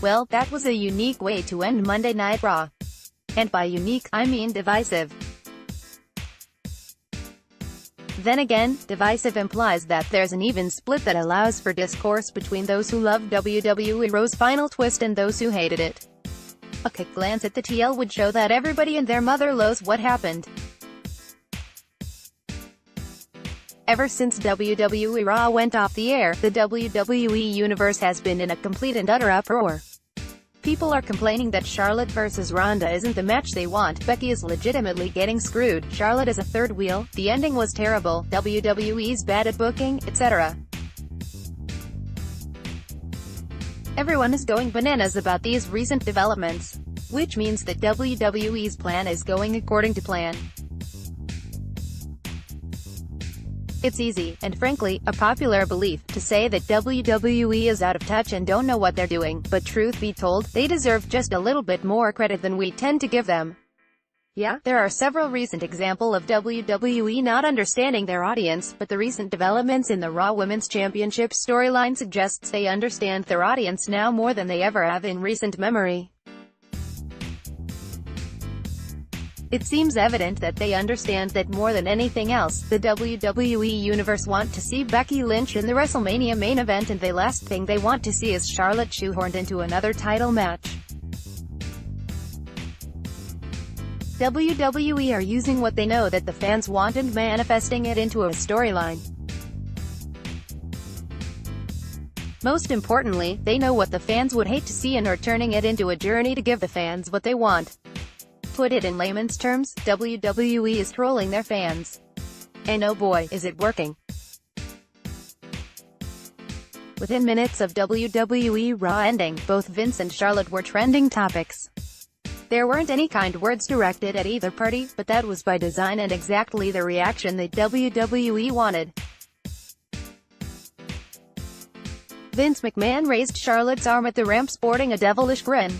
Well, that was a unique way to end Monday Night Raw. And by unique, I mean divisive. Then again, divisive implies that there's an even split that allows for discourse between those who loved WWE Raw's final twist and those who hated it. A quick glance at the TL would show that everybody and their mother knows what happened. Ever since WWE Raw went off the air, the WWE Universe has been in a complete and utter uproar. People are complaining that Charlotte vs. Ronda isn't the match they want, Becky is legitimately getting screwed, Charlotte is a third wheel, the ending was terrible, WWE's bad at booking, etc. Everyone is going bananas about these recent developments. Which means that WWE's plan is going according to plan. It's easy, and frankly, a popular belief, to say that WWE is out of touch and don't know what they're doing, but truth be told, they deserve just a little bit more credit than we tend to give them. Yeah, there are several recent examples of WWE not understanding their audience, but the recent developments in the Raw Women's Championship storyline suggests they understand their audience now more than they ever have in recent memory. It seems evident that they understand that more than anything else, the WWE Universe want to see Becky Lynch in the WrestleMania main event, and the last thing they want to see is Charlotte shoehorned into another title match. WWE are using what they know that the fans want and manifesting it into a storyline. Most importantly, they know what the fans would hate to see and are turning it into a journey to give the fans what they want. Put it in layman's terms, WWE is trolling their fans. And oh boy, is it working. Within minutes of WWE Raw ending, both Vince and Charlotte were trending topics. There weren't any kind words directed at either party, but that was by design and exactly the reaction that WWE wanted. Vince McMahon raised Charlotte's arm at the ramp sporting a devilish grin.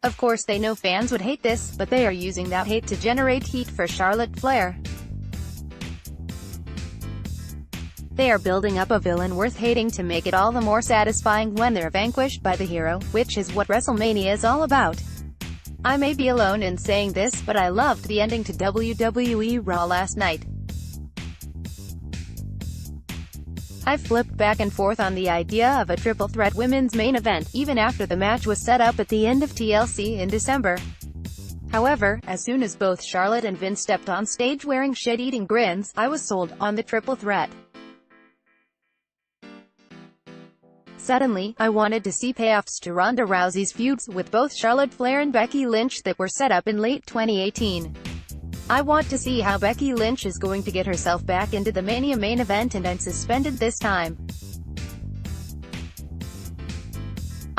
Of course they know fans would hate this, but they are using that hate to generate heat for Charlotte Flair. They are building up a villain worth hating to make it all the more satisfying when they're vanquished by the hero, which is what WrestleMania is all about. I may be alone in saying this, but I loved the ending to WWE Raw last night. I've flipped back and forth on the idea of a triple threat women's main event, even after the match was set up at the end of TLC in December. However, as soon as both Charlotte and Vince stepped on stage wearing shit-eating grins, I was sold on the triple threat. Suddenly, I wanted to see payoffs to Ronda Rousey's feuds with both Charlotte Flair and Becky Lynch that were set up in late 2018. I want to see how Becky Lynch is going to get herself back into the Mania main event, and I'm suspended this time.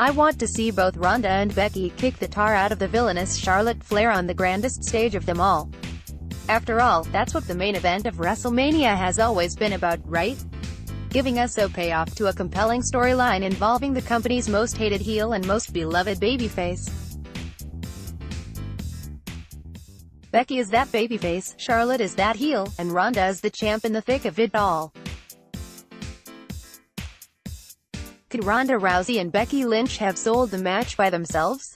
I want to see both Ronda and Becky kick the tar out of the villainous Charlotte Flair on the grandest stage of them all. After all, that's what the main event of WrestleMania has always been about, right? Giving us a payoff to a compelling storyline involving the company's most hated heel and most beloved babyface. Becky is that babyface, Charlotte is that heel, and Ronda is the champ in the thick of it all. Could Ronda Rousey and Becky Lynch have sold the match by themselves?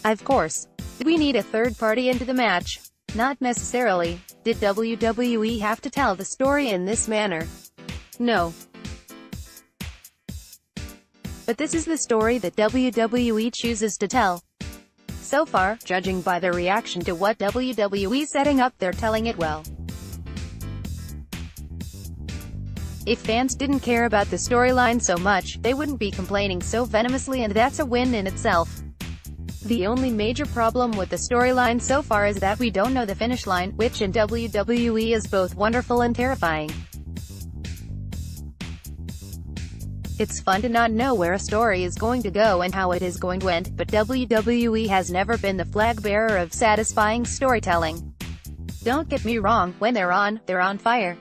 Of course. Did we need a third party into the match? Not necessarily. Did WWE have to tell the story in this manner? No. But this is the story that WWE chooses to tell. So far, judging by the reaction to what WWE's setting up, they're telling it well. If fans didn't care about the storyline so much, they wouldn't be complaining so venomously, and that's a win in itself. The only major problem with the storyline so far is that we don't know the finish line, which in WWE is both wonderful and terrifying. It's fun to not know where a story is going to go and how it is going to end, but WWE has never been the flag bearer of satisfying storytelling. Don't get me wrong, when they're on fire.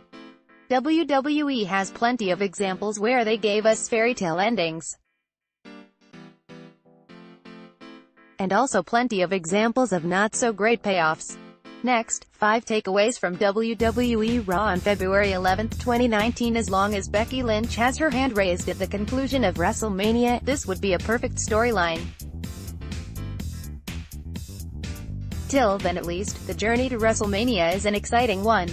WWE has plenty of examples where they gave us fairy tale endings. And also plenty of examples of not so great payoffs. Next, 5 takeaways from WWE Raw on February 11, 2019. As long as Becky Lynch has her hand raised at the conclusion of WrestleMania, this would be a perfect storyline. Till then, at least, the journey to WrestleMania is an exciting one.